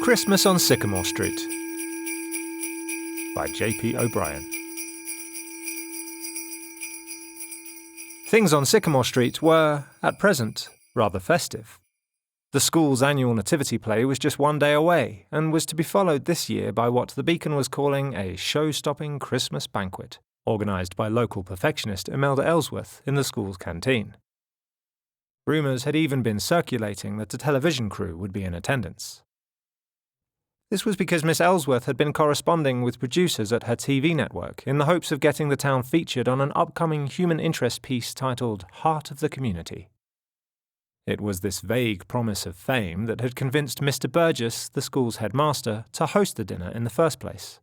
Christmas on Sycamore Street by J.P. O'Brien. Things on Sycamore Street were, at present, rather festive. The school's annual nativity play was just one day away and was to be followed this year by what the Beacon was calling a show-stopping Christmas banquet, organised by local perfectionist Imelda Ellsworth in the school's canteen. Rumours had even been circulating that the television crew would be in attendance. This was because Miss Ellsworth had been corresponding with producers at her TV network in the hopes of getting the town featured on an upcoming human interest piece titled Heart of the Community. It was this vague promise of fame that had convinced Mr. Burgess, the school's headmaster, to host the dinner in the first place.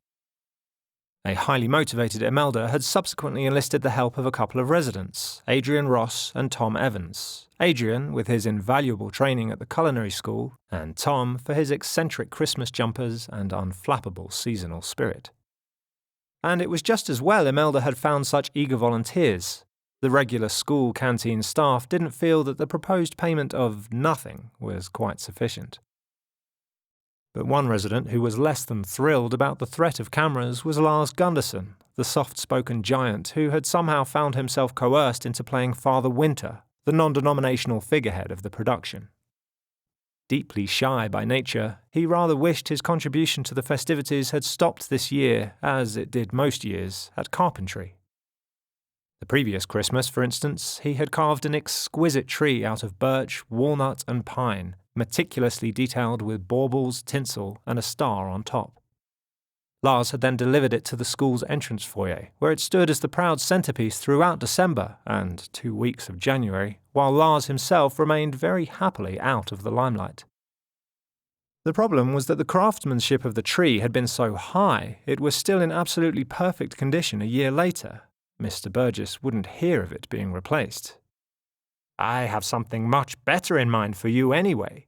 A highly motivated Imelda had subsequently enlisted the help of a couple of residents, Adrian Ross and Tom Evans. Adrian, with his invaluable training at the culinary school, and Tom for his eccentric Christmas jumpers and unflappable seasonal spirit. And it was just as well Imelda had found such eager volunteers. The regular school canteen staff didn't feel that the proposed payment of nothing was quite sufficient. But one resident who was less than thrilled about the threat of cameras was Lars Gunderson, the soft-spoken giant who had somehow found himself coerced into playing Father Winter, the non-denominational figurehead of the production. Deeply shy by nature, he rather wished his contribution to the festivities had stopped this year, as it did most years, at carpentry. The previous Christmas, for instance, he had carved an exquisite tree out of birch, walnut and pine, meticulously detailed with baubles, tinsel, and a star on top. Lars had then delivered it to the school's entrance foyer, where it stood as the proud centrepiece throughout December and 2 weeks of January, while Lars himself remained very happily out of the limelight. The problem was that the craftsmanship of the tree had been so high, it was still in absolutely perfect condition a year later. Mr. Burgess wouldn't hear of it being replaced. "I have something much better in mind for you anyway,"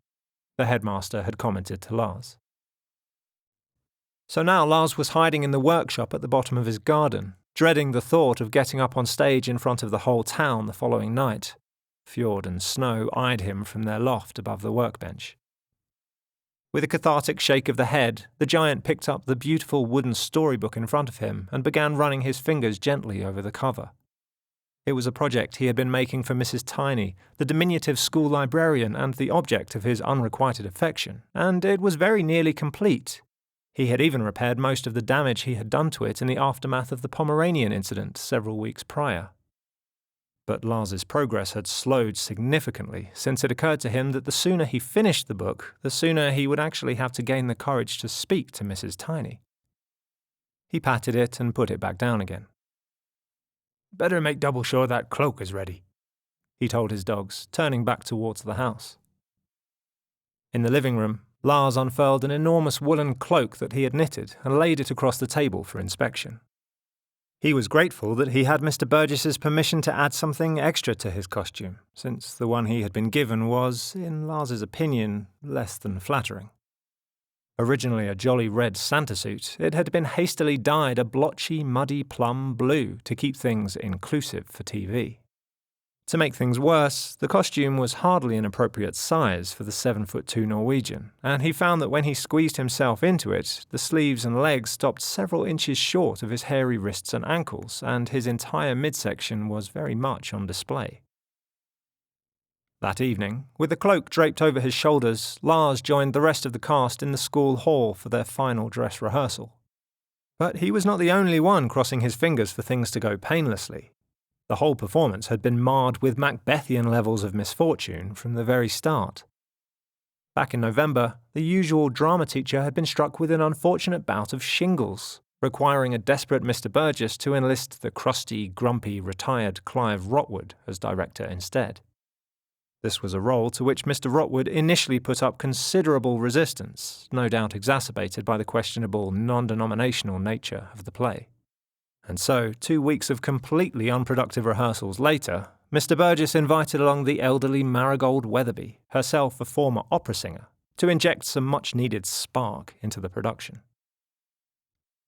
the headmaster had commented to Lars. So now Lars was hiding in the workshop at the bottom of his garden, dreading the thought of getting up on stage in front of the whole town the following night. Fjord and Snow eyed him from their loft above the workbench. With a cathartic shake of the head, the giant picked up the beautiful wooden storybook in front of him and began running his fingers gently over the cover. It was a project he had been making for Mrs. Tiny, the diminutive school librarian and the object of his unrequited affection, and it was very nearly complete. He had even repaired most of the damage he had done to it in the aftermath of the Pomeranian incident several weeks prior. But Lars's progress had slowed significantly, since it occurred to him that the sooner he finished the book, the sooner he would actually have to gain the courage to speak to Mrs. Tiny. He patted it and put it back down again. "Better make double sure that cloak is ready," he told his dogs, turning back towards the house. In the living room, Lars unfurled an enormous woolen cloak that he had knitted and laid it across the table for inspection. He was grateful that he had Mr. Burgess's permission to add something extra to his costume, since the one he had been given was, in Lars's opinion, less than flattering. Originally a jolly red Santa suit, it had been hastily dyed a blotchy, muddy plum blue to keep things inclusive for TV. To make things worse, the costume was hardly an appropriate size for the 7'2" Norwegian, and he found that when he squeezed himself into it, the sleeves and legs stopped several inches short of his hairy wrists and ankles, and his entire midsection was very much on display. That evening, with the cloak draped over his shoulders, Lars joined the rest of the cast in the school hall for their final dress rehearsal. But he was not the only one crossing his fingers for things to go painlessly. The whole performance had been marred with Macbethian levels of misfortune from the very start. Back in November, the usual drama teacher had been struck with an unfortunate bout of shingles, requiring a desperate Mr. Burgess to enlist the crusty, grumpy, retired Clive Rotwood as director instead. This was a role to which Mr. Rotwood initially put up considerable resistance, no doubt exacerbated by the questionable non-denominational nature of the play. And so, 2 weeks of completely unproductive rehearsals later, Mr. Burgess invited along the elderly Marigold Weatherby, herself a former opera singer, to inject some much-needed spark into the production.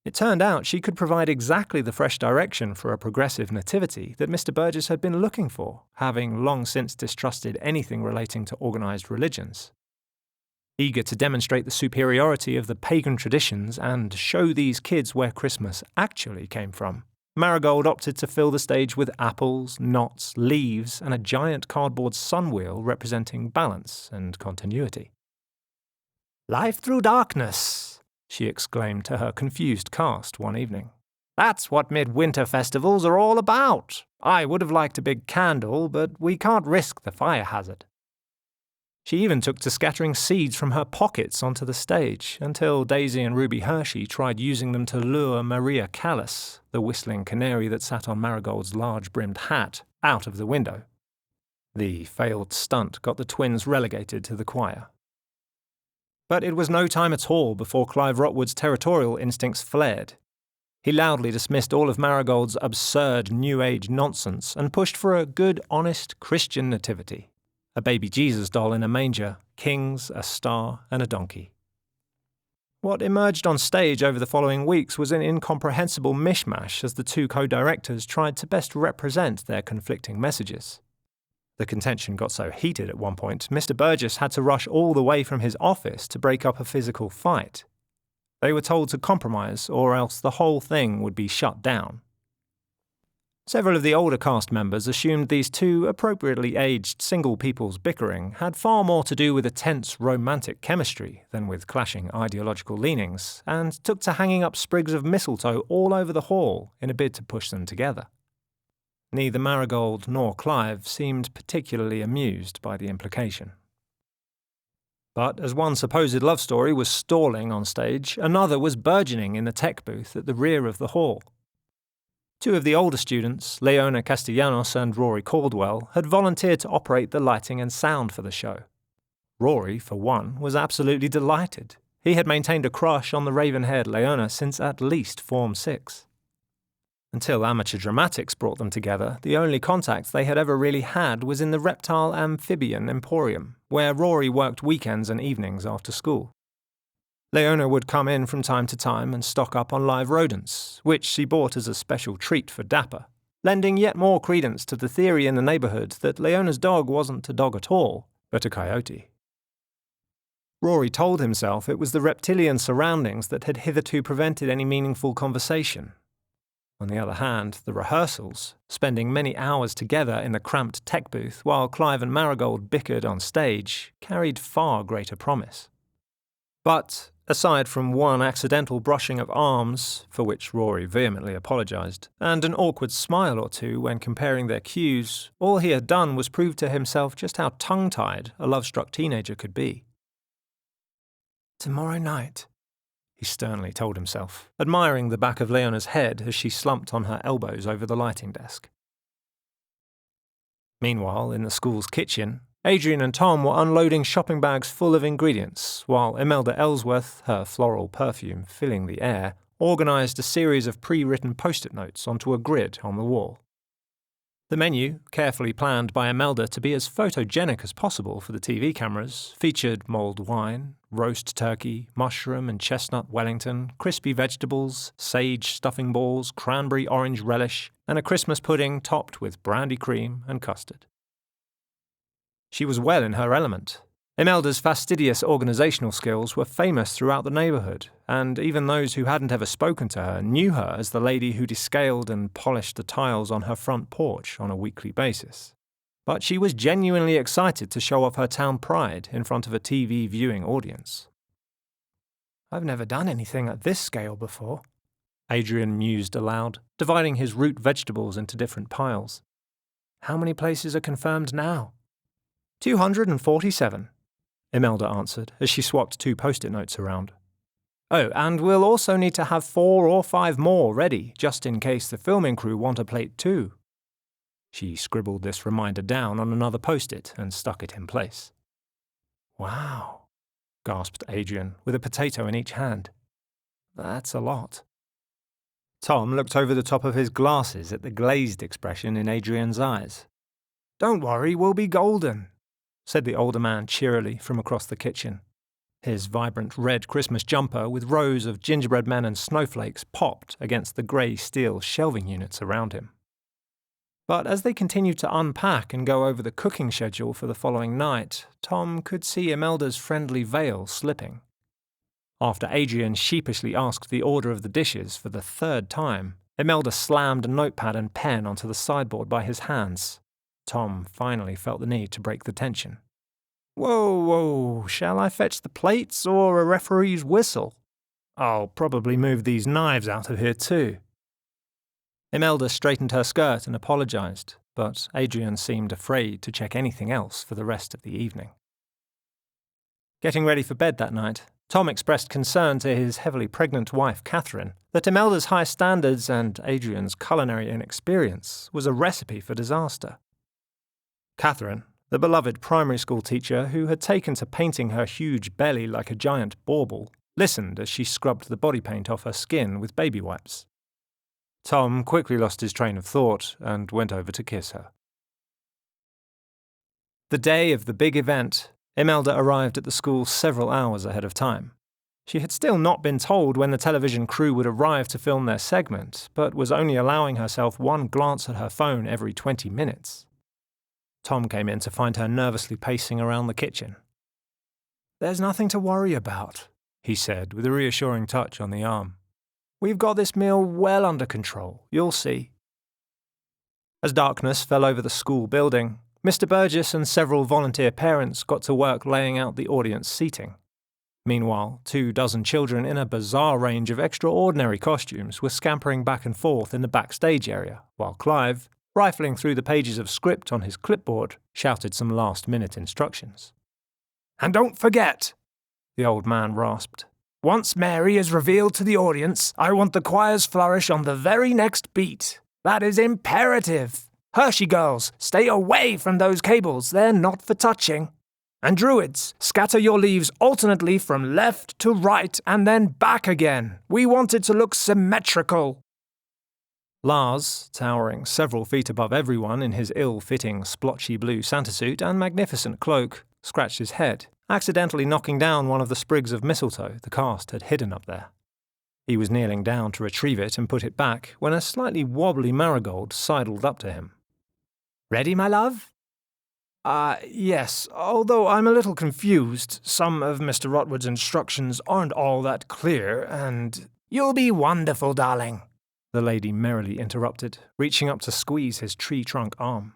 It turned out she could provide exactly the fresh direction for a progressive nativity that Mr. Burgess had been looking for, having long since distrusted anything relating to organised religions. Eager to demonstrate the superiority of the pagan traditions and show these kids where Christmas actually came from, Marigold opted to fill the stage with apples, knots, leaves, and a giant cardboard sunwheel representing balance and continuity. "Life through darkness," she exclaimed to her confused cast one evening. "That's what midwinter festivals are all about. I would have liked a big candle, but we can't risk the fire hazard." She even took to scattering seeds from her pockets onto the stage, until Daisy and Ruby Hershey tried using them to lure Maria Callas, the whistling canary that sat on Marigold's large-brimmed hat, out of the window. The failed stunt got the twins relegated to the choir. But it was no time at all before Clive Rotwood's territorial instincts flared. He loudly dismissed all of Marigold's absurd New Age nonsense and pushed for a good, honest Christian nativity. A baby Jesus doll in a manger, kings, a star, and a donkey. What emerged on stage over the following weeks was an incomprehensible mishmash as the two co-directors tried to best represent their conflicting messages. The contention got so heated at one point, Mr. Burgess had to rush all the way from his office to break up a physical fight. They were told to compromise, or else the whole thing would be shut down. Several of the older cast members assumed these two appropriately aged single people's bickering had far more to do with a tense romantic chemistry than with clashing ideological leanings, and took to hanging up sprigs of mistletoe all over the hall in a bid to push them together. Neither Marigold nor Clive seemed particularly amused by the implication. But as one supposed love story was stalling on stage, another was burgeoning in the tech booth at the rear of the hall. Two of the older students, Leona Castellanos and Rory Caldwell, had volunteered to operate the lighting and sound for the show. Rory, for one, was absolutely delighted. He had maintained a crush on the raven-haired Leona since at least Form 6. Until amateur dramatics brought them together, the only contact they had ever really had was in the Reptile Amphibian Emporium, where Rory worked weekends and evenings after school. Leona would come in from time to time and stock up on live rodents, which she bought as a special treat for Dapper, lending yet more credence to the theory in the neighbourhood that Leona's dog wasn't a dog at all, but a coyote. Rory told himself it was the reptilian surroundings that had hitherto prevented any meaningful conversation. On the other hand, the rehearsals, spending many hours together in the cramped tech booth while Clive and Marigold bickered on stage, carried far greater promise. But, aside from one accidental brushing of arms, for which Rory vehemently apologised, and an awkward smile or two when comparing their cues, all he had done was prove to himself just how tongue-tied a love-struck teenager could be. "Tomorrow night," he sternly told himself, admiring the back of Leona's head as she slumped on her elbows over the lighting desk. Meanwhile, in the school's kitchen, Adrian and Tom were unloading shopping bags full of ingredients, while Imelda Ellsworth, her floral perfume filling the air, organised a series of pre-written post-it notes onto a grid on the wall. The menu, carefully planned by Imelda to be as photogenic as possible for the TV cameras, featured mulled wine, roast turkey, mushroom and chestnut Wellington, crispy vegetables, sage stuffing balls, cranberry orange relish, and a Christmas pudding topped with brandy cream and custard. She was well in her element. Imelda's fastidious organisational skills were famous throughout the neighbourhood, and even those who hadn't ever spoken to her knew her as the lady who descaled and polished the tiles on her front porch on a weekly basis. But she was genuinely excited to show off her town pride in front of a TV viewing audience. "I've never done anything at this scale before," Adrian mused aloud, dividing his root vegetables into different piles. "How many places are confirmed now?" 247, Imelda answered as she swapped 2 post-it notes around. "Oh, and we'll also need to have 4 or 5 more ready, just in case the filming crew want a plate too." She scribbled this reminder down on another post-it and stuck it in place. "Wow," gasped Adrian, with a potato in each hand. "That's a lot." Tom looked over the top of his glasses at the glazed expression in Adrian's eyes. "Don't worry, we'll be golden," said the older man cheerily from across the kitchen. His vibrant red Christmas jumper with rows of gingerbread men and snowflakes popped against the grey steel shelving units around him. But as they continued to unpack and go over the cooking schedule for the following night, Tom could see Imelda's friendly veil slipping. After Adrian sheepishly asked the order of the dishes for the third time, Imelda slammed a notepad and pen onto the sideboard by his hands. Tom finally felt the need to break the tension. Whoa, shall I fetch the plates or a referee's whistle? I'll probably move these knives out of here too. Imelda straightened her skirt and apologized, but Adrian seemed afraid to check anything else for the rest of the evening. Getting ready for bed that night, Tom expressed concern to his heavily pregnant wife, Catherine, that Imelda's high standards and Adrian's culinary inexperience was a recipe for disaster. Catherine, the beloved primary school teacher who had taken to painting her huge belly like a giant bauble, listened as she scrubbed the body paint off her skin with baby wipes. Tom quickly lost his train of thought and went over to kiss her. The day of the big event, Imelda arrived at the school several hours ahead of time. She had still not been told when the television crew would arrive to film their segment, but was only allowing herself one glance at her phone every 20 minutes. Tom came in to find her nervously pacing around the kitchen. "There's nothing to worry about," he said with a reassuring touch on the arm. "We've got this meal well under control, you'll see." As darkness fell over the school building, Mr. Burgess and several volunteer parents got to work laying out the audience seating. Meanwhile, 24 children in a bizarre range of extraordinary costumes were scampering back and forth in the backstage area, while Clive, rifling through the pages of script on his clipboard, shouted some last-minute instructions. "And don't forget," the old man rasped, "once Mary is revealed to the audience, I want the choir's flourish on the very next beat. That is imperative. Hershey girls, stay away from those cables, they're not for touching. And druids, scatter your leaves alternately from left to right and then back again. We want it to look symmetrical." Lars, towering several feet above everyone in his ill-fitting, splotchy blue Santa suit and magnificent cloak, scratched his head, accidentally knocking down one of the sprigs of mistletoe the cast had hidden up there. He was kneeling down to retrieve it and put it back when a slightly wobbly marigold sidled up to him. "Ready, my love?" Yes, although I'm a little confused. Some of Mr. Rotwood's instructions aren't all that clear, and—" "You'll be wonderful, darling," the lady merrily interrupted, reaching up to squeeze his tree-trunk arm.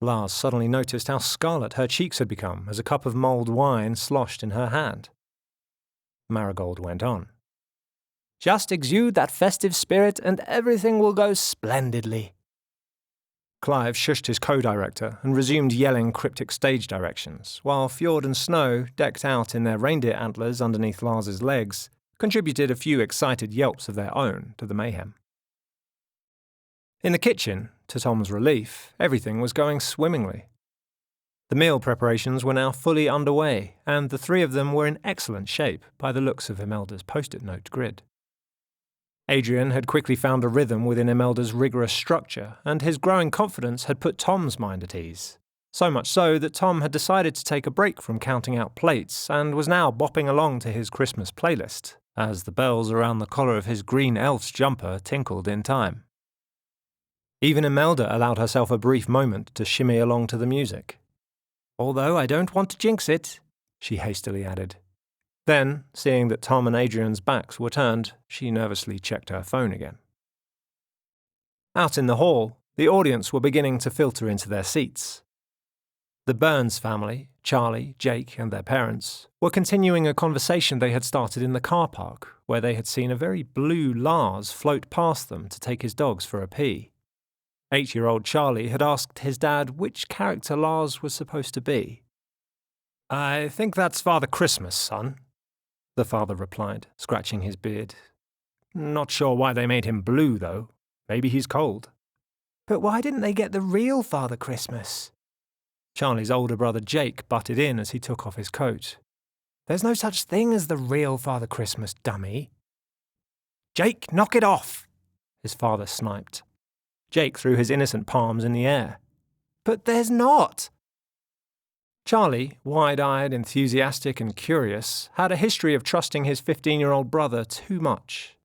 Lars suddenly noticed how scarlet her cheeks had become as a cup of mulled wine sloshed in her hand. Marigold went on. "Just exude that festive spirit and everything will go splendidly." Clive shushed his co-director and resumed yelling cryptic stage directions, while Fjord and Snow, decked out in their reindeer antlers underneath Lars's legs, contributed a few excited yelps of their own to the mayhem. In the kitchen, to Tom's relief, everything was going swimmingly. The meal preparations were now fully underway, and the three of them were in excellent shape by the looks of Imelda's post-it note grid. Adrian had quickly found a rhythm within Imelda's rigorous structure, and his growing confidence had put Tom's mind at ease. So much so that Tom had decided to take a break from counting out plates and was now bopping along to his Christmas playlist, as the bells around the collar of his green elf's jumper tinkled in time. Even Imelda allowed herself a brief moment to shimmy along to the music. "Although I don't want to jinx it," she hastily added. Then, seeing that Tom and Adrian's backs were turned, she nervously checked her phone again. Out in the hall, the audience were beginning to filter into their seats. The Burns family, Charlie, Jake, and their parents, were continuing a conversation they had started in the car park, where they had seen a very blue Lars float past them to take his dogs for a pee. 8-year-old Charlie had asked his dad which character Lars was supposed to be. "I think that's Father Christmas, son," the father replied, scratching his beard. "Not sure why they made him blue, though. Maybe he's cold." "But why didn't they get the real Father Christmas?" Charlie's older brother Jake butted in as he took off his coat. "There's no such thing as the real Father Christmas, dummy." "Jake, knock it off!" his father sniped. Jake threw his innocent palms in the air. "But there's not!" Charlie, wide-eyed, enthusiastic and curious, had a history of trusting his 15-year-old brother too much.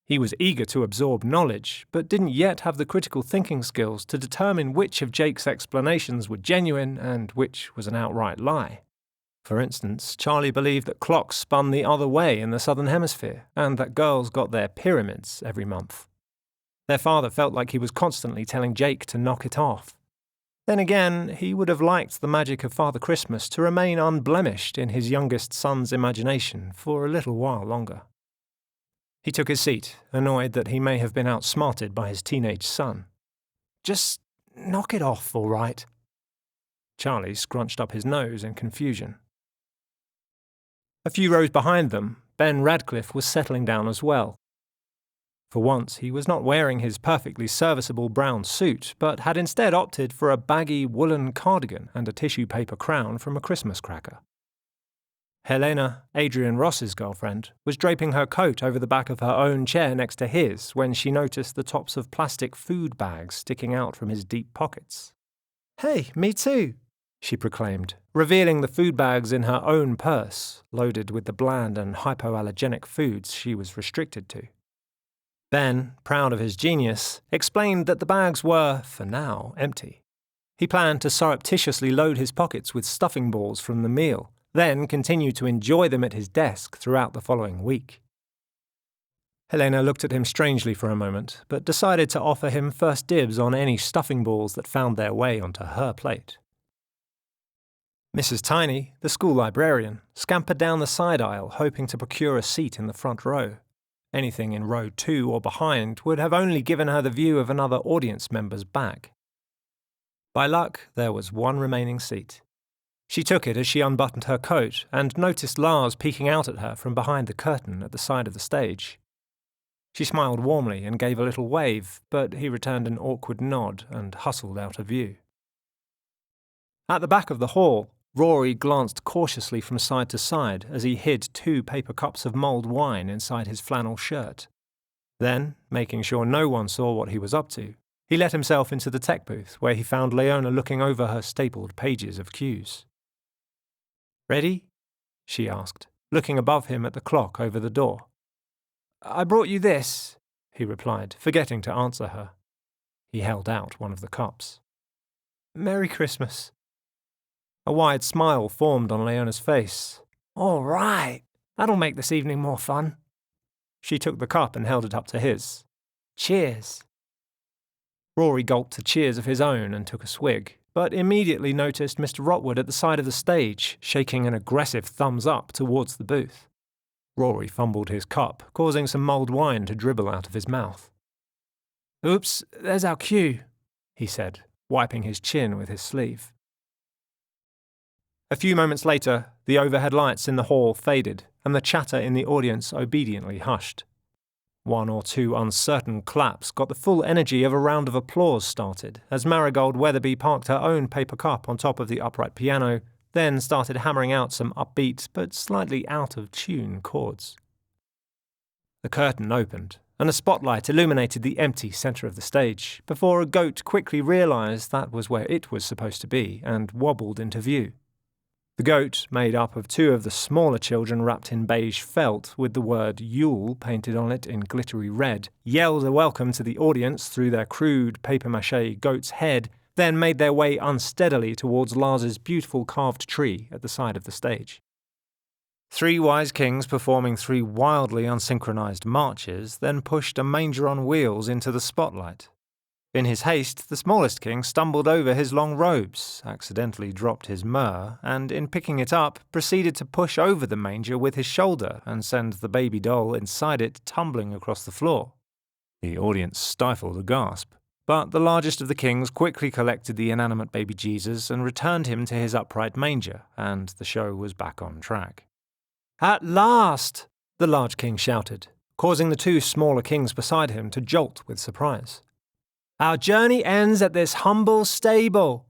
He was eager to absorb knowledge, but didn't yet have the critical thinking skills to determine which of Jake's explanations were genuine and which was an outright lie. For instance, Charlie believed that clocks spun the other way in the Southern Hemisphere, and that girls got their pyramids every month. Their father felt like he was constantly telling Jake to knock it off. Then again, he would have liked the magic of Father Christmas to remain unblemished in his youngest son's imagination for a little while longer. He took his seat, annoyed that he may have been outsmarted by his teenage son. "Just knock it off, all right." Charlie scrunched up his nose in confusion. A few rows behind them, Ben Radcliffe was settling down as well. For once, he was not wearing his perfectly serviceable brown suit, but had instead opted for a baggy woolen cardigan and a tissue paper crown from a Christmas cracker. Helena, Adrian Ross's girlfriend, was draping her coat over the back of her own chair next to his when she noticed the tops of plastic food bags sticking out from his deep pockets. "Hey, me too," she proclaimed, revealing the food bags in her own purse, loaded with the bland and hypoallergenic foods she was restricted to. Ben, proud of his genius, explained that the bags were, for now, empty. He planned to surreptitiously load his pockets with stuffing balls from the meal, then continue to enjoy them at his desk throughout the following week. Helena looked at him strangely for a moment, but decided to offer him first dibs on any stuffing balls that found their way onto her plate. Mrs. Tiny, the school librarian, scampered down the side aisle hoping to procure a seat in the front row. Anything in row 2 or behind would have only given her the view of another audience member's back. By luck, there was one remaining seat. She took it as she unbuttoned her coat and noticed Lars peeking out at her from behind the curtain at the side of the stage. She smiled warmly and gave a little wave, but he returned an awkward nod and hustled out of view. At the back of the hall, Rory glanced cautiously from side to side as he hid 2 paper cups of mulled wine inside his flannel shirt. Then, making sure no one saw what he was up to, he let himself into the tech booth where he found Leona looking over her stapled pages of cues. "Ready?" she asked, looking above him at the clock over the door. "I brought you this," he replied, forgetting to answer her. He held out one of the cups. "Merry Christmas." A wide smile formed on Leona's face. "All right, that'll make this evening more fun." She took the cup and held it up to his. "Cheers." Rory gulped a cheers of his own and took a swig, but immediately noticed Mr. Rotwood at the side of the stage, shaking an aggressive thumbs up towards the booth. Rory fumbled his cup, causing some mulled wine to dribble out of his mouth. "Oops, there's our cue," he said, wiping his chin with his sleeve. A few moments later, the overhead lights in the hall faded, and the chatter in the audience obediently hushed. 1 or 2 uncertain claps got the full energy of a round of applause started as Marigold Weatherby parked her own paper cup on top of the upright piano, then started hammering out some upbeat but slightly out-of-tune chords. The curtain opened, and a spotlight illuminated the empty centre of the stage, before a goat quickly realised that was where it was supposed to be and wobbled into view. The goat, made up of 2 of the smaller children wrapped in beige felt with the word Yule painted on it in glittery red, yelled a welcome to the audience through their crude papier-mâché goat's head, then made their way unsteadily towards Lars's beautiful carved tree at the side of the stage. 3 wise kings performing 3 wildly unsynchronized marches then pushed a manger on wheels into the spotlight. In his haste, the smallest king stumbled over his long robes, accidentally dropped his myrrh, and in picking it up, proceeded to push over the manger with his shoulder and send the baby doll inside it tumbling across the floor. The audience stifled a gasp, but the largest of the kings quickly collected the inanimate baby Jesus and returned him to his upright manger, and the show was back on track. "At last!" the large king shouted, causing the 2 smaller kings beside him to jolt with surprise. "Our journey ends at this humble stable.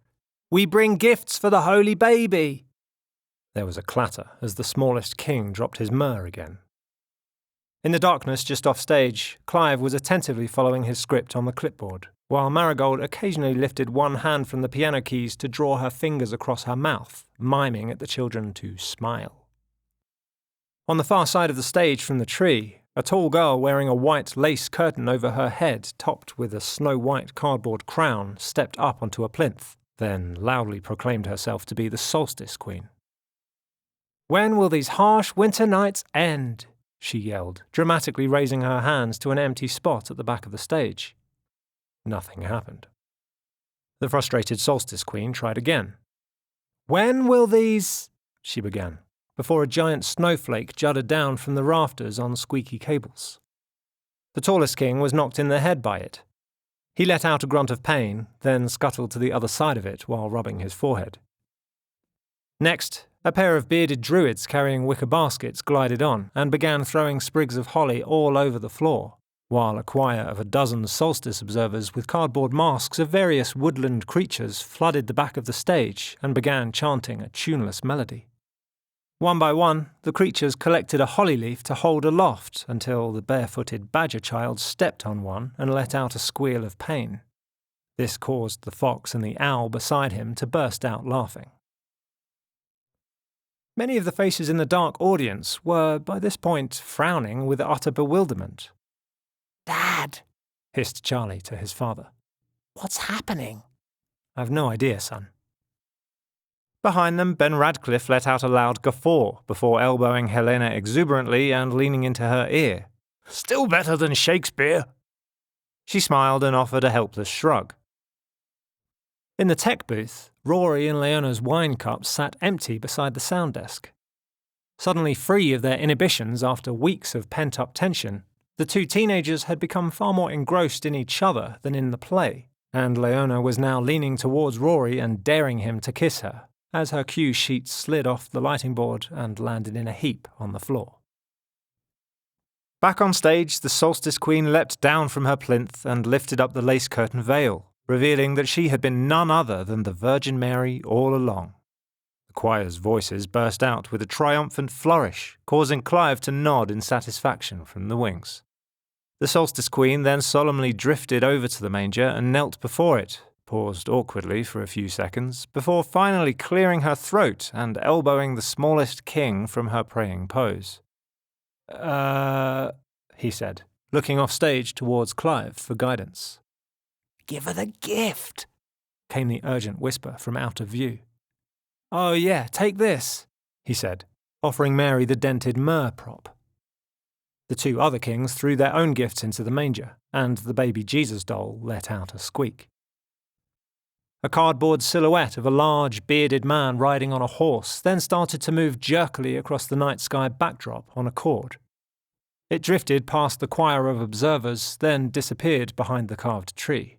We bring gifts for the holy baby." There was a clatter as the smallest king dropped his myrrh again. In the darkness just off stage, Clive was attentively following his script on the clipboard, while Marigold occasionally lifted one hand from the piano keys to draw her fingers across her mouth, miming at the children to smile. On the far side of the stage from the tree, A tall girl wearing a white lace curtain over her head topped with a snow-white cardboard crown stepped up onto a plinth, then loudly proclaimed herself to be the Solstice Queen. "When will these harsh winter nights end?" she yelled, dramatically raising her hands to an empty spot at the back of the stage. Nothing happened. The frustrated Solstice Queen tried again. "When will these—" she began, before a giant snowflake jutted down from the rafters on squeaky cables. The tallest king was knocked in the head by it. He let out a grunt of pain, then scuttled to the other side of it while rubbing his forehead. Next, a pair of bearded druids carrying wicker baskets glided on and began throwing sprigs of holly all over the floor, while a choir of a dozen solstice observers with cardboard masks of various woodland creatures flooded the back of the stage and began chanting a tuneless melody. One by one, the creatures collected a holly leaf to hold aloft until the barefooted badger child stepped on one and let out a squeal of pain. This caused the fox and the owl beside him to burst out laughing. Many of the faces in the dark audience were, by this point, frowning with utter bewilderment. "Dad," hissed Charlie to his father. "What's happening?" "I've no idea, son." Behind them, Ben Radcliffe let out a loud guffaw before elbowing Helena exuberantly and leaning into her ear. "Still better than Shakespeare." She smiled and offered a helpless shrug. In the tech booth, Rory and Leona's wine cups sat empty beside the sound desk. Suddenly free of their inhibitions after weeks of pent-up tension, the two teenagers had become far more engrossed in each other than in the play, and Leona was now leaning towards Rory and daring him to kiss her, as her cue sheet slid off the lighting board and landed in a heap on the floor. Back on stage, the Solstice Queen leapt down from her plinth and lifted up the lace curtain veil, revealing that she had been none other than the Virgin Mary all along. The choir's voices burst out with a triumphant flourish, causing Clive to nod in satisfaction from the wings. The Solstice Queen then solemnly drifted over to the manger and knelt before it, paused awkwardly for a few seconds, before finally clearing her throat and elbowing the smallest king from her praying pose. He said, looking off stage towards Clive for guidance. "Give her the gift," came the urgent whisper from out of view. "Oh yeah, take this," he said, offering Mary the dented myrrh prop. The two other kings threw their own gifts into the manger, and the baby Jesus doll let out a squeak. A cardboard silhouette of a large, bearded man riding on a horse then started to move jerkily across the night sky backdrop on a cord. It drifted past the choir of observers, then disappeared behind the carved tree.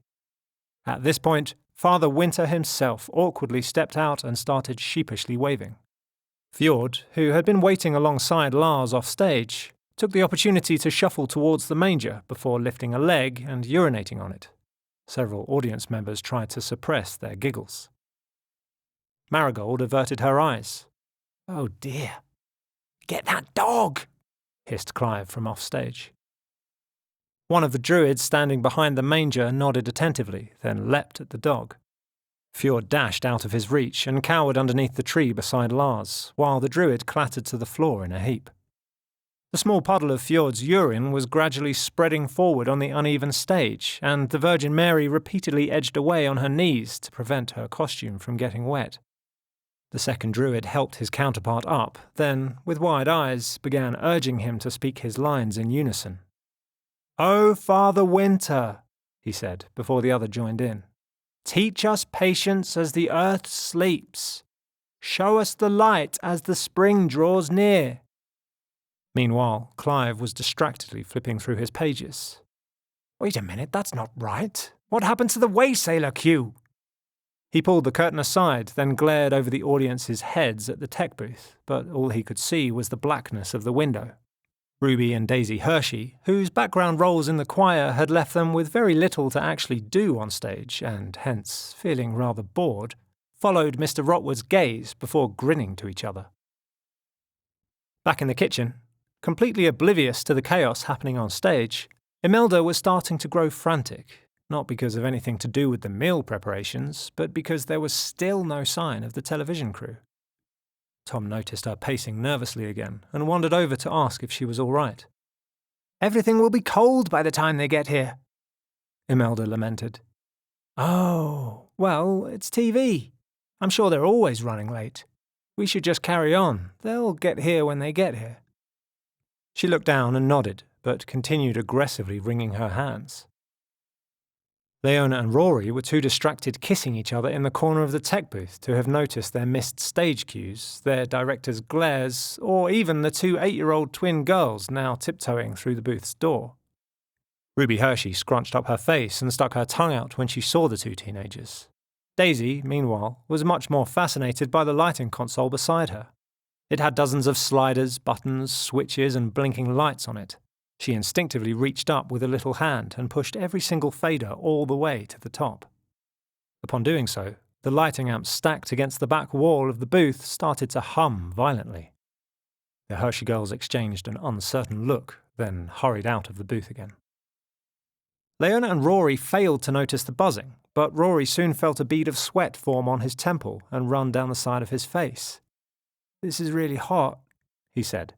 At this point, Father Winter himself awkwardly stepped out and started sheepishly waving. Fjord, who had been waiting alongside Lars off stage, took the opportunity to shuffle towards the manger before lifting a leg and urinating on it. Several audience members tried to suppress their giggles. Marigold averted her eyes. "Oh dear." "Get that dog!" hissed Clive from off stage. One of the druids standing behind the manger nodded attentively, then leapt at the dog. Fjord dashed out of his reach and cowered underneath the tree beside Lars, while the druid clattered to the floor in a heap. The small puddle of Fjord's urine was gradually spreading forward on the uneven stage, and the Virgin Mary repeatedly edged away on her knees to prevent her costume from getting wet. The second druid helped his counterpart up, then, with wide eyes, began urging him to speak his lines in unison. "Oh, Father Winter," he said, before the other joined in. "Teach us patience as the earth sleeps. Show us the light as the spring draws near." Meanwhile, Clive was distractedly flipping through his pages. "Wait a minute, that's not right. What happened to the Waysailor cue?" He pulled the curtain aside, then glared over the audience's heads at the tech booth, but all he could see was the blackness of the window. Ruby and Daisy Hershey, whose background roles in the choir had left them with very little to actually do on stage, and hence feeling rather bored, followed Mr. Rotwood's gaze before grinning to each other. Back in the kitchen, completely oblivious to the chaos happening on stage, Imelda was starting to grow frantic, not because of anything to do with the meal preparations, but because there was still no sign of the television crew. Tom noticed her pacing nervously again and wandered over to ask if she was all right. Everything will be cold by the time they get here, Imelda lamented. Oh, well, it's TV. I'm sure they're always running late. We should just carry on. They'll get here when they get here. She looked down and nodded, but continued aggressively wringing her hands. Leona and Rory were too distracted kissing each other in the corner of the tech booth to have noticed their missed stage cues, their director's glares, or even the two 8-year-old twin girls now tiptoeing through the booth's door. Ruby Hershey scrunched up her face and stuck her tongue out when she saw the two teenagers. Daisy, meanwhile, was much more fascinated by the lighting console beside her. It had dozens of sliders, buttons, switches, and blinking lights on it. She instinctively reached up with a little hand and pushed every single fader all the way to the top. Upon doing so, the lighting amps stacked against the back wall of the booth started to hum violently. The Hershey girls exchanged an uncertain look, then hurried out of the booth again. Leona and Rory failed to notice the buzzing, but Rory soon felt a bead of sweat form on his temple and run down the side of his face. "This is really hot," he said,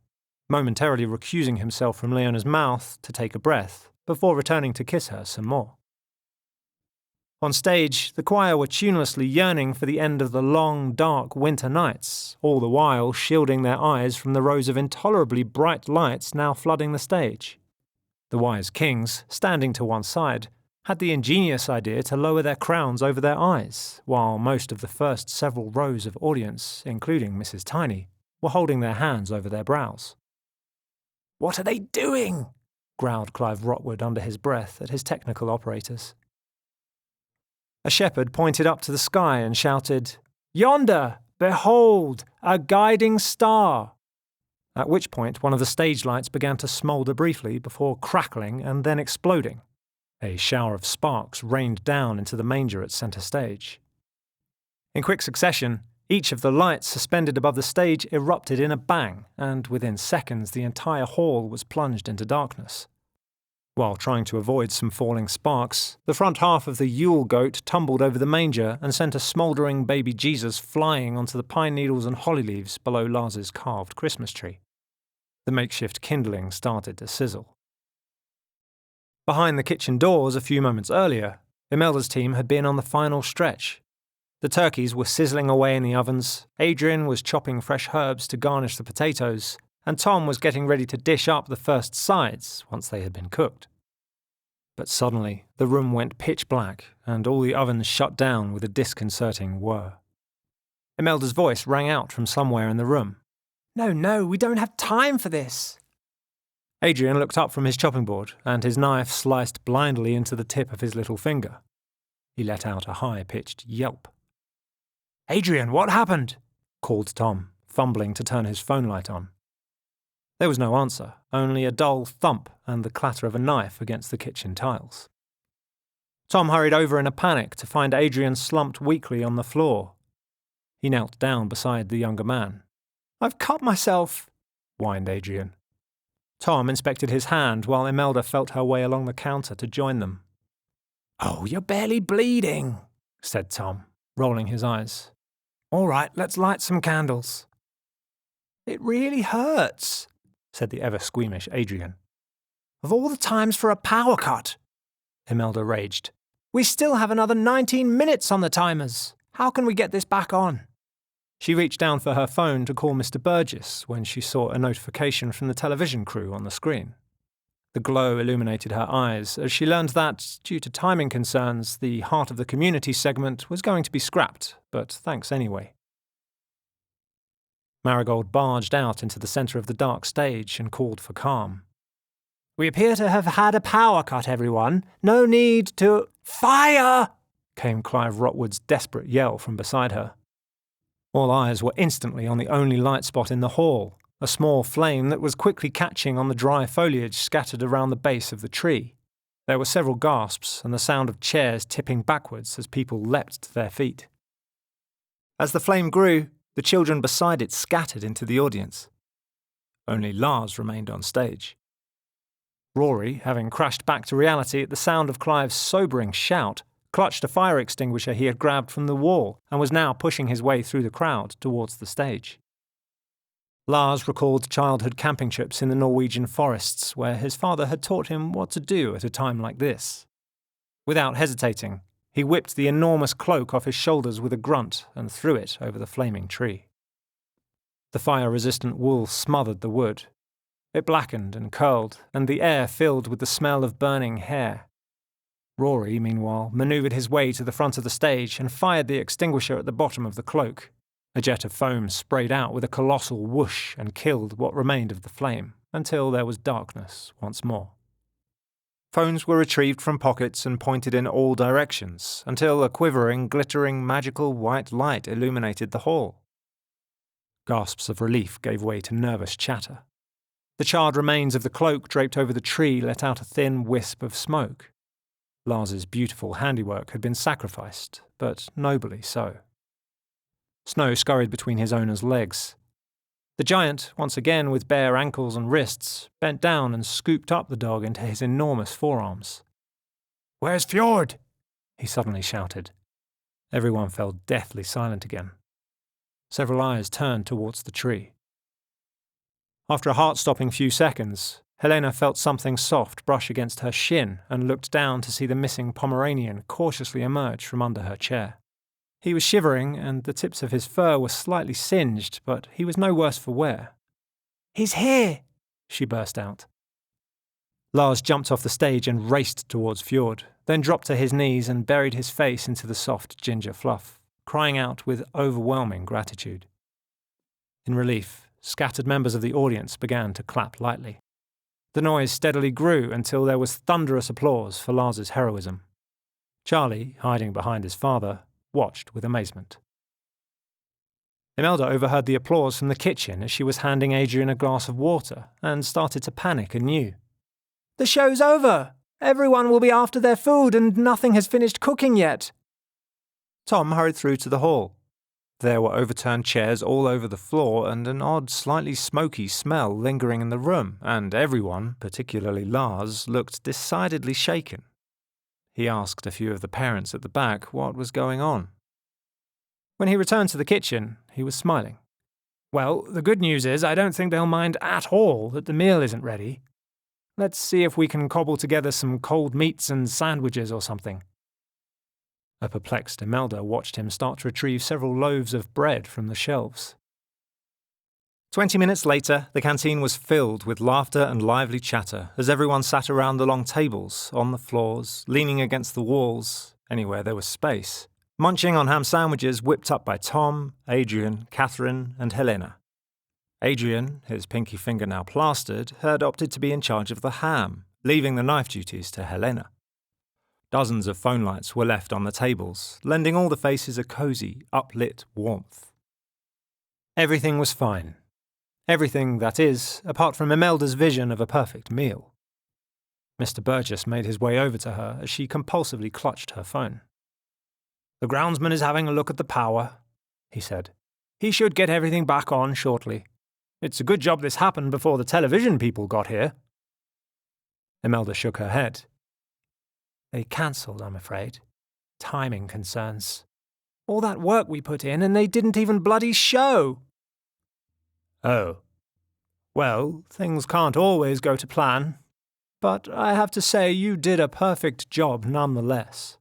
momentarily recusing himself from Leona's mouth to take a breath, before returning to kiss her some more. On stage, the choir were tunelessly yearning for the end of the long, dark winter nights, all the while shielding their eyes from the rows of intolerably bright lights now flooding the stage. The wise kings, standing to one side, had the ingenious idea to lower their crowns over their eyes, while most of the first several rows of audience, including Mrs. Tiny, were holding their hands over their brows. "What are they doing?" growled Clive Rotwood under his breath at his technical operators. A shepherd pointed up to the sky and shouted, "Yonder! Behold! A guiding star!" At which point one of the stage lights began to smoulder briefly before crackling and then exploding. A shower of sparks rained down into the manger at centre stage. In quick succession, each of the lights suspended above the stage erupted in a bang, and within seconds the entire hall was plunged into darkness. While trying to avoid some falling sparks, the front half of the Yule goat tumbled over the manger and sent a smouldering baby Jesus flying onto the pine needles and holly leaves below Lars's carved Christmas tree. The makeshift kindling started to sizzle. Behind the kitchen doors a few moments earlier, Imelda's team had been on the final stretch. The turkeys were sizzling away in the ovens, Adrian was chopping fresh herbs to garnish the potatoes, and Tom was getting ready to dish up the first sides once they had been cooked. But suddenly, the room went pitch black, and all the ovens shut down with a disconcerting whir. Imelda's voice rang out from somewhere in the room. No, we don't have time for this." Adrian looked up from his chopping board, and his knife sliced blindly into the tip of his little finger. He let out a high-pitched yelp. "Adrian, what happened?" called Tom, fumbling to turn his phone light on. There was no answer, only a dull thump and the clatter of a knife against the kitchen tiles. Tom hurried over in a panic to find Adrian slumped weakly on the floor. He knelt down beside the younger man. "I've cut myself," whined Adrian. Tom inspected his hand while Imelda felt her way along the counter to join them. "Oh, you're barely bleeding," said Tom, rolling his eyes. "All right, let's light some candles." "It really hurts," said the ever-squeamish Adrian. "Of all the times for a power cut," Imelda raged. "We still have another 19 minutes on the timers. How can we get this back on?" She reached down for her phone to call Mr. Burgess when she saw a notification from the television crew on the screen. The glow illuminated her eyes as she learned that, due to timing concerns, the Heart of the Community segment was going to be scrapped, but thanks anyway. Marigold barged out into the centre of the dark stage and called for calm. "We appear to have had a power cut, everyone. No need to—" "Fire!" came Clive Rotwood's desperate yell from beside her. All eyes were instantly on the only light spot in the hall, a small flame that was quickly catching on the dry foliage scattered around the base of the tree. There were several gasps and the sound of chairs tipping backwards as people leapt to their feet. As the flame grew, the children beside it scattered into the audience. Only Lars remained on stage. Rory, having crashed back to reality at the sound of Clive's sobering shout, clutched a fire extinguisher he had grabbed from the wall and was now pushing his way through the crowd towards the stage. Lars recalled childhood camping trips in the Norwegian forests where his father had taught him what to do at a time like this. Without hesitating, he whipped the enormous cloak off his shoulders with a grunt and threw it over the flaming tree. The fire-resistant wool smothered the wood. It blackened and curled, and the air filled with the smell of burning hair. Rory, meanwhile, manoeuvred his way to the front of the stage and fired the extinguisher at the bottom of the cloak. A jet of foam sprayed out with a colossal whoosh and killed what remained of the flame, until there was darkness once more. Phones were retrieved from pockets and pointed in all directions, until a quivering, glittering, magical white light illuminated the hall. Gasps of relief gave way to nervous chatter. The charred remains of the cloak draped over the tree let out a thin wisp of smoke. Lars's beautiful handiwork had been sacrificed, but nobly so. Snow scurried between his owner's legs. The giant, once again with bare ankles and wrists, bent down and scooped up the dog into his enormous forearms. "Where's Fjord?" he suddenly shouted. Everyone fell deathly silent again. Several eyes turned towards the tree. After a heart-stopping few seconds, Helena felt something soft brush against her shin and looked down to see the missing Pomeranian cautiously emerge from under her chair. He was shivering, and the tips of his fur were slightly singed, but he was no worse for wear. "He's here!" she burst out. Lars jumped off the stage and raced towards Fjord, then dropped to his knees and buried his face into the soft ginger fluff, crying out with overwhelming gratitude. In relief, scattered members of the audience began to clap lightly. The noise steadily grew until there was thunderous applause for Lars's heroism. Charlie, hiding behind his father, watched with amazement. Imelda overheard the applause from the kitchen as she was handing Adrian a glass of water and started to panic anew. "The show's over! Everyone will be after their food and nothing has finished cooking yet!" Tom hurried through to the hall. There were overturned chairs all over the floor and an odd, slightly smoky smell lingering in the room, and everyone, particularly Lars, looked decidedly shaken. He asked a few of the parents at the back what was going on. When he returned to the kitchen, he was smiling. "Well, the good news is I don't think they'll mind at all that the meal isn't ready. Let's see if we can cobble together some cold meats and sandwiches or something." A perplexed Imelda watched him start to retrieve several loaves of bread from the shelves. 20 minutes later, the canteen was filled with laughter and lively chatter as everyone sat around the long tables, on the floors, leaning against the walls, anywhere there was space, munching on ham sandwiches whipped up by Tom, Adrian, Catherine, and Helena. Adrian, his pinky finger now plastered, had opted to be in charge of the ham, leaving the knife duties to Helena. Dozens of phone lights were left on the tables, lending all the faces a cosy, uplit warmth. Everything was fine. Everything, that is, apart from Imelda's vision of a perfect meal. Mr. Burgess made his way over to her as she compulsively clutched her phone. "The groundsman is having a look at the power," he said. "He should get everything back on shortly. It's a good job this happened before the television people got here." Imelda shook her head. "They cancelled, I'm afraid. Timing concerns. All that work we put in and they didn't even bloody show." "Oh. Well, things can't always go to plan. But I have to say you did a perfect job nonetheless."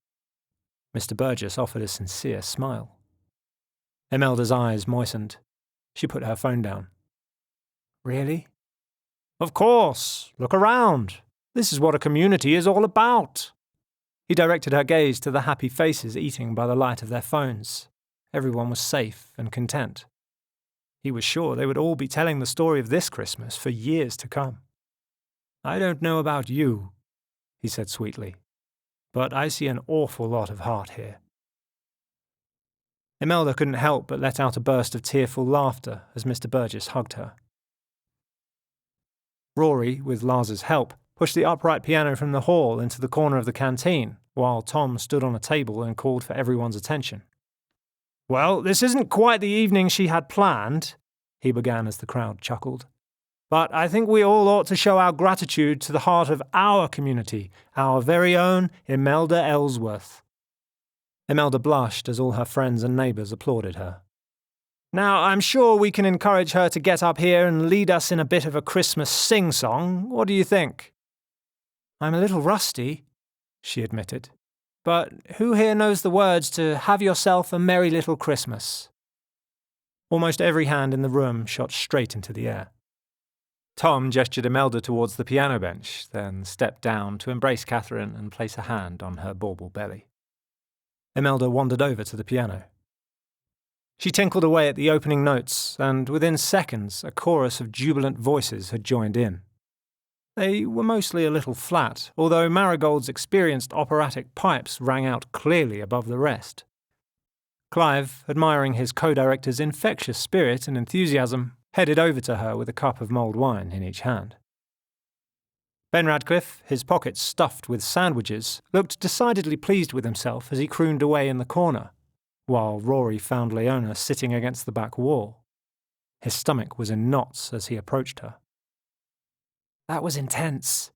Mr. Burgess offered a sincere smile. Imelda's eyes moistened. She put her phone down. "Really?" "Of course. Look around. This is what a community is all about." He directed her gaze to the happy faces eating by the light of their phones. Everyone was safe and content. He was sure they would all be telling the story of this Christmas for years to come. "I don't know about you," he said sweetly, "but I see an awful lot of heart here." Imelda couldn't help but let out a burst of tearful laughter as Mr. Burgess hugged her. Rory, with Lars's help, pushed the upright piano from the hall into the corner of the canteen, while Tom stood on a table and called for everyone's attention. "Well, this isn't quite the evening she had planned," he began as the crowd chuckled. "But I think we all ought to show our gratitude to the heart of our community, our very own Imelda Ellsworth." Imelda blushed as all her friends and neighbours applauded her. Now, I'm sure we can encourage her to get up here and lead us in a bit of a Christmas sing-song. What do you think? I'm a little rusty, she admitted. But who here knows the words to Have Yourself a Merry Little Christmas? Almost every hand in the room shot straight into the air. Tom gestured Imelda towards the piano bench, then stepped down to embrace Catherine and place a hand on her bauble belly. Imelda wandered over to the piano. She tinkled away at the opening notes, and within seconds a chorus of jubilant voices had joined in. They were mostly a little flat, although Marigold's experienced operatic pipes rang out clearly above the rest. Clive, admiring his co-director's infectious spirit and enthusiasm, headed over to her with a cup of mulled wine in each hand. Ben Radcliffe, his pockets stuffed with sandwiches, looked decidedly pleased with himself as he crooned away in the corner, while Rory found Leona sitting against the back wall. His stomach was in knots as he approached her. "That was intense,"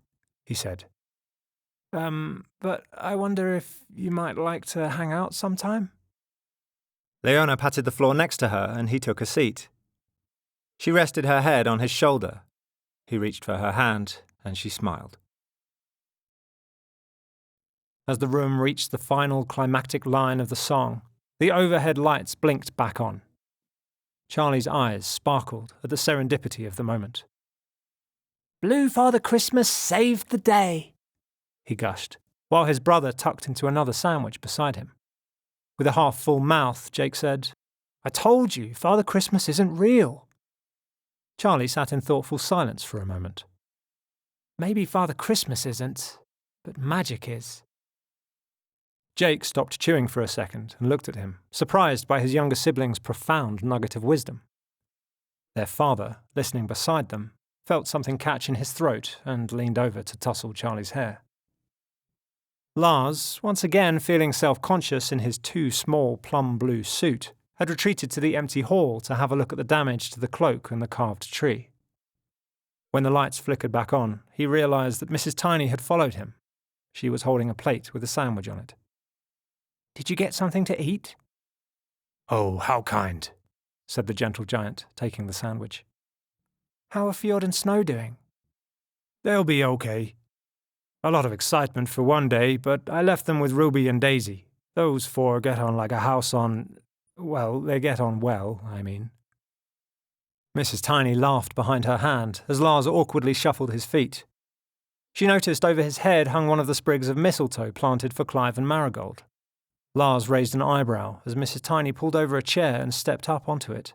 he said. But I wonder if you might like to hang out sometime?" Leona patted the floor next to her and he took a seat. She rested her head on his shoulder. He reached for her hand and she smiled. As the room reached the final climactic line of the song, the overhead lights blinked back on. Charlie's eyes sparkled at the serendipity of the moment. "Blue Father Christmas saved the day," he gushed, while his brother tucked into another sandwich beside him. With a half-full mouth, Jake said, "I told you, Father Christmas isn't real." Charlie sat in thoughtful silence for a moment. "Maybe Father Christmas isn't, but magic is." Jake stopped chewing for a second and looked at him, surprised by his younger sibling's profound nugget of wisdom. Their father, listening beside them, felt something catch in his throat and leaned over to tussle Charlie's hair. Lars, once again feeling self-conscious in his too small plum-blue suit, had retreated to the empty hall to have a look at the damage to the cloak and the carved tree. When the lights flickered back on, he realised that Mrs. Tiny had followed him. She was holding a plate with a sandwich on it. "Did you get something to eat?" "Oh, how kind," said the gentle giant, taking the sandwich. "How are Fjord and Snow doing?" "They'll be okay. A lot of excitement for one day, but I left them with Ruby and Daisy. Those four get on like a house on... well, they get on well, I mean." Mrs. Tiny laughed behind her hand as Lars awkwardly shuffled his feet. She noticed over his head hung one of the sprigs of mistletoe planted for Clive and Marigold. Lars raised an eyebrow as Mrs. Tiny pulled over a chair and stepped up onto it.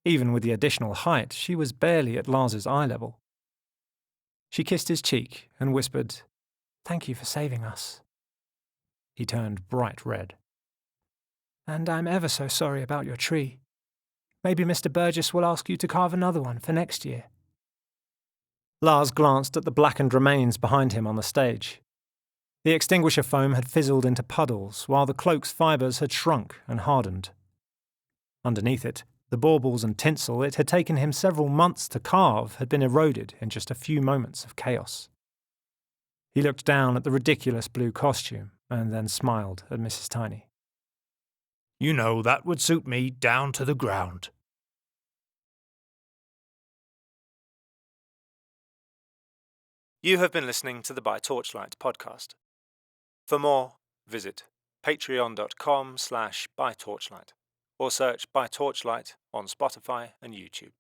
Even with the additional height, she was barely at Lars's eye level. She kissed his cheek and whispered, "Thank you for saving us." He turned bright red. "And I'm ever so sorry about your tree. Maybe Mr. Burgess will ask you to carve another one for next year." Lars glanced at the blackened remains behind him on the stage. The extinguisher foam had fizzled into puddles, while the cloak's fibres had shrunk and hardened. Underneath it, the baubles and tinsel it had taken him several months to carve had been eroded in just a few moments of chaos. He looked down at the ridiculous blue costume and then smiled at Mrs. Tiny. "You know, that would suit me down to the ground." You have been listening to the By Torchlight podcast. For more, visit patreon.com/bytorchlight or search By Torchlight on Spotify and YouTube.